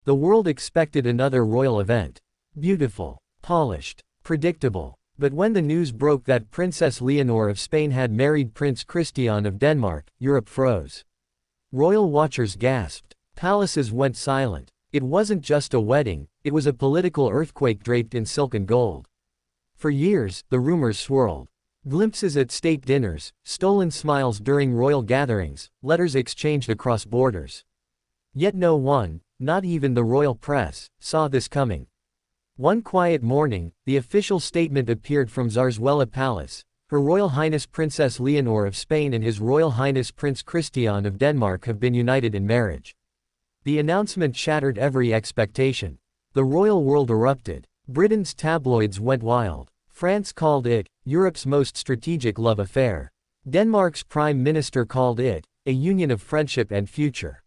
The world expected another royal event. Beautiful, polished, predictable. But when the news broke that Princess Leonor of Spain had married Prince Christian of Denmark, Europe froze. Royal watchers gasped. Palaces went silent. It wasn't just a wedding, it was a political earthquake draped in silk and gold. For years, the rumors swirled. Glimpses at state dinners, stolen smiles during royal gatherings, letters exchanged across borders. Yet no one, not even the royal press, saw this coming. One quiet morning, the official statement appeared from Zarzuela Palace. Her Royal Highness Princess Leonor of Spain and His Royal Highness Prince Christian of Denmark have been united in marriage. The announcement shattered every expectation. The royal world erupted. Britain's tabloids went wild. France called it Europe's most strategic love affair. Denmark's prime minister called it a union of friendship and future.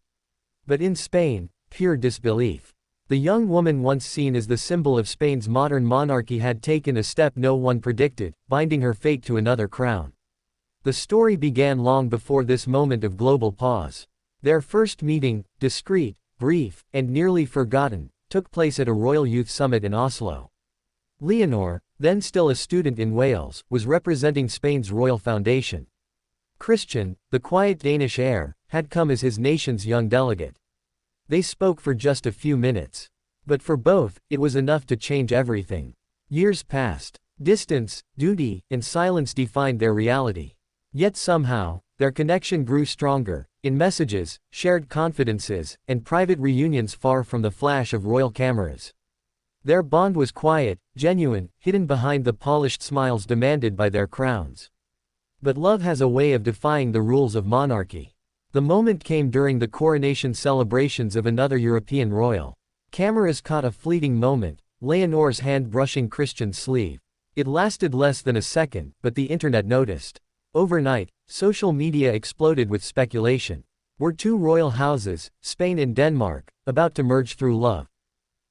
But in Spain, pure disbelief. The young woman once seen as the symbol of Spain's modern monarchy had taken a step no one predicted, binding her fate to another crown. The story began long before this moment of global pause. Their first meeting, discreet, brief, and nearly forgotten, took place at a royal youth summit in Oslo. Leonor, then still a student in Wales, was representing Spain's royal foundation. Christian, the quiet Danish heir, had come as his nation's young delegate. They spoke for just a few minutes. But for both, it was enough to change everything. Years passed. Distance, duty, and silence defined their reality. Yet somehow, their connection grew stronger, in messages, shared confidences, and private reunions far from the flash of royal cameras. Their bond was quiet, genuine, hidden behind the polished smiles demanded by their crowns. But love has a way of defying the rules of monarchy. The moment came during the coronation celebrations of another European royal. Cameras caught a fleeting moment, Leonor's hand brushing Christian's sleeve. It lasted less than a second, but the internet noticed. Overnight, social media exploded with speculation. Were two royal houses, Spain and Denmark, about to merge through love?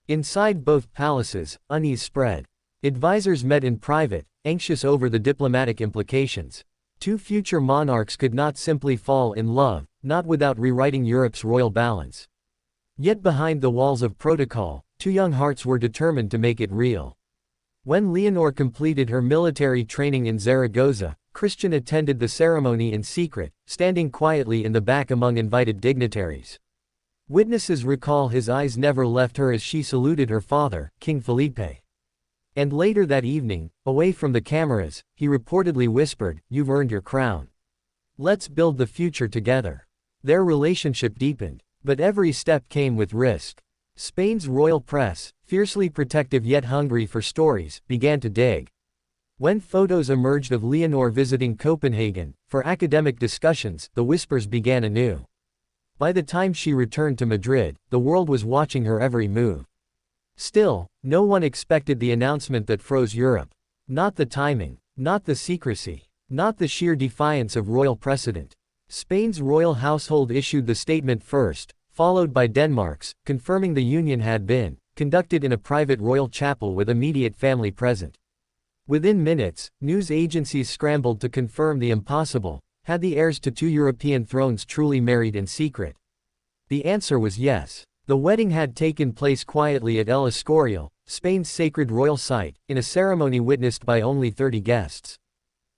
Inside both palaces, unease spread. Advisors met in private, anxious over the diplomatic implications. Two future monarchs could not simply fall in love, not without rewriting Europe's royal balance. Yet behind the walls of protocol, two young hearts were determined to make it real. When Leonor completed her military training in Zaragoza, Christian attended the ceremony in secret, standing quietly in the back among invited dignitaries. Witnesses recall his eyes never left her as she saluted her father, King Felipe. And later that evening, away from the cameras, he reportedly whispered, "You've earned your crown. Let's build the future together." Their relationship deepened, but every step came with risk. Spain's royal press, fiercely protective yet hungry for stories, began to dig. When photos emerged of Leonor visiting Copenhagen for academic discussions, the whispers began anew. By the time she returned to Madrid, the world was watching her every move. Still, no one expected the announcement that froze Europe. Not the timing, not the secrecy, not the sheer defiance of royal precedent. Spain's royal household issued the statement first, followed by Denmark's, confirming the union had been conducted in a private royal chapel with immediate family present. Within minutes, news agencies scrambled to confirm the impossible. Had the heirs to two European thrones truly married in secret? The answer was yes. The wedding had taken place quietly at El Escorial, Spain's sacred royal site, in a ceremony witnessed by only 30 guests.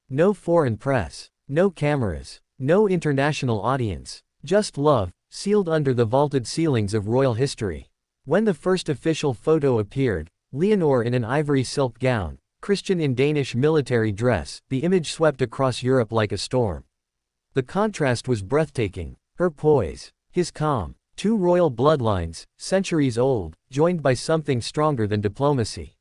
No foreign press, no cameras, no international audience, just love, sealed under the vaulted ceilings of royal history. When the first official photo appeared, Leonor in an ivory silk gown, Christian in Danish military dress, the image swept across Europe like a storm. The contrast was breathtaking, her poise, his calm. Two royal bloodlines, centuries old, joined by something stronger than diplomacy.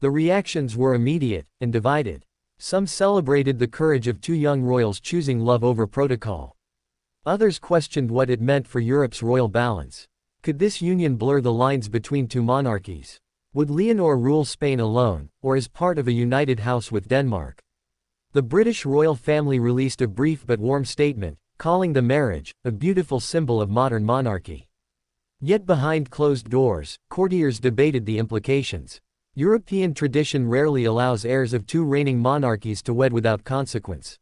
The reactions were immediate and divided. Some celebrated the courage of two young royals choosing love over protocol. Others questioned what it meant for Europe's royal balance. Could this union blur the lines between two monarchies? Would Leonor rule Spain alone, or as part of a united house with Denmark? The British royal family released a brief but warm statement, calling the marriage a beautiful symbol of modern monarchy. Yet behind closed doors, courtiers debated the implications. European tradition rarely allows heirs of two reigning monarchies to wed without consequence.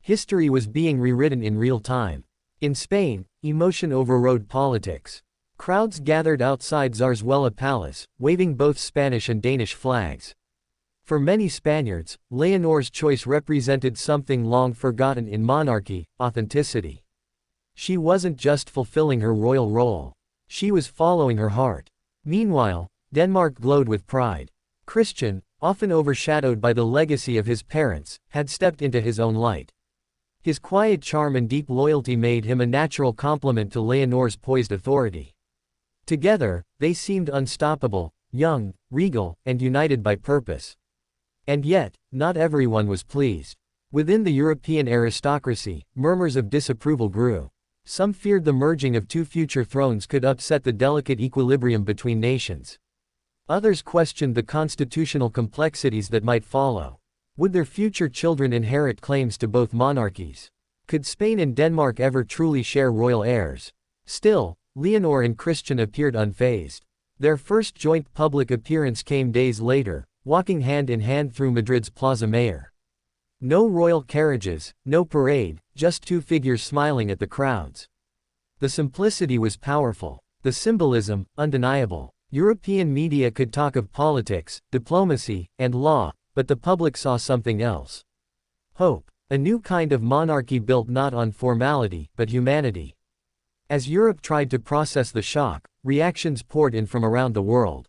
History was being rewritten in real time. In Spain, emotion overrode politics. Crowds gathered outside Zarzuela Palace, waving both Spanish and Danish flags. For many Spaniards, Leonor's choice represented something long forgotten in monarchy: authenticity. She wasn't just fulfilling her royal role. She was following her heart. Meanwhile, Denmark glowed with pride. Christian, often overshadowed by the legacy of his parents, had stepped into his own light. His quiet charm and deep loyalty made him a natural complement to Leonor's poised authority. Together, they seemed unstoppable, young, regal, and united by purpose. And yet, not everyone was pleased. Within the European aristocracy, murmurs of disapproval grew. Some feared the merging of two future thrones could upset the delicate equilibrium between nations. Others questioned the constitutional complexities that might follow. Would their future children inherit claims to both monarchies? Could Spain and Denmark ever truly share royal heirs? Still, Leonor and Christian appeared unfazed. Their first joint public appearance came days later, walking hand in hand through Madrid's Plaza Mayor. No royal carriages, no parade, just two figures smiling at the crowds. The simplicity was powerful. The symbolism, undeniable. European media could talk of politics, diplomacy, and law, but the public saw something else. Hope. A new kind of monarchy built not on formality, but humanity. As Europe tried to process the shock, reactions poured in from around the world.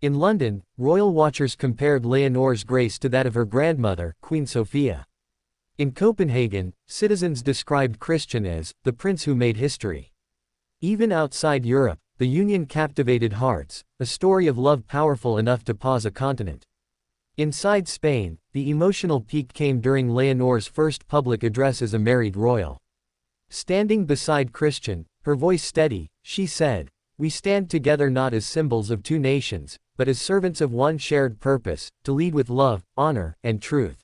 In London, royal watchers compared Leonor's grace to that of her grandmother, Queen Sophia. In Copenhagen, citizens described Christian as the prince who made history. Even outside Europe, the union captivated hearts, a story of love powerful enough to pause a continent. Inside Spain, the emotional peak came during Leonor's first public address as a married royal. Standing beside Christian, her voice steady, she said, "We stand together not as symbols of two nations, but as servants of one shared purpose, to lead with love, honor, and truth."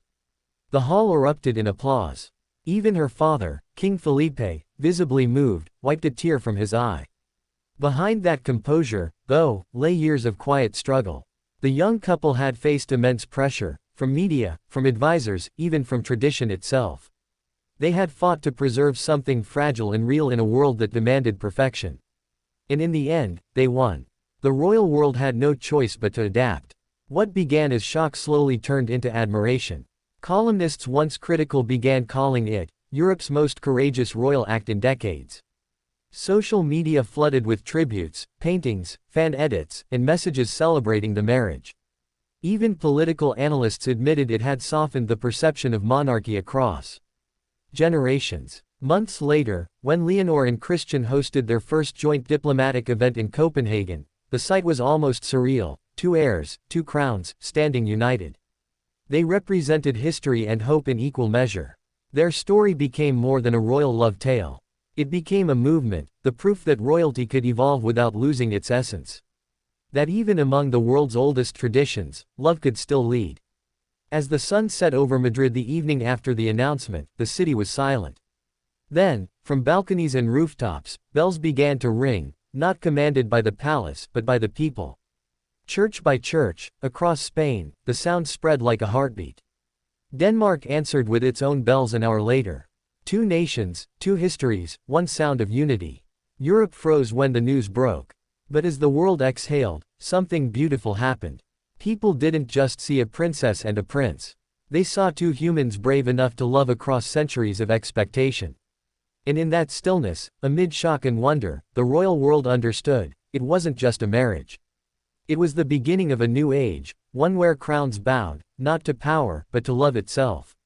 The hall erupted in applause. Even her father, King Felipe, visibly moved, wiped a tear from his eye. Behind that composure, though, lay years of quiet struggle. The young couple had faced immense pressure, from media, from advisors, even from tradition itself. They had fought to preserve something fragile and real in a world that demanded perfection. And in the end, they won. The royal world had no choice but to adapt. What began as shock slowly turned into admiration. Columnists once critical began calling it Europe's most courageous royal act in decades. Social media flooded with tributes, paintings, fan edits, and messages celebrating the marriage. Even political analysts admitted it had softened the perception of monarchy across generations. Months later, when Leonor and Christian hosted their first joint diplomatic event in Copenhagen, the sight was almost surreal: two heirs, two crowns, standing united. They represented history and hope in equal measure. Their story became more than a royal love tale. It became a movement, the proof that royalty could evolve without losing its essence. That even among the world's oldest traditions, love could still lead. As the sun set over Madrid the evening after the announcement, the city was silent. Then, from balconies and rooftops, bells began to ring, not commanded by the palace but by the people. Church by church, across Spain, the sound spread like a heartbeat. Denmark answered with its own bells an hour later. Two nations, two histories, one sound of unity. Europe froze when the news broke. But as the world exhaled, something beautiful happened. People didn't just see a princess and a prince. They saw two humans brave enough to love across centuries of expectation. And in that stillness, amid shock and wonder, the royal world understood, it wasn't just a marriage. It was the beginning of a new age, one where crowns bowed, not to power, but to love itself.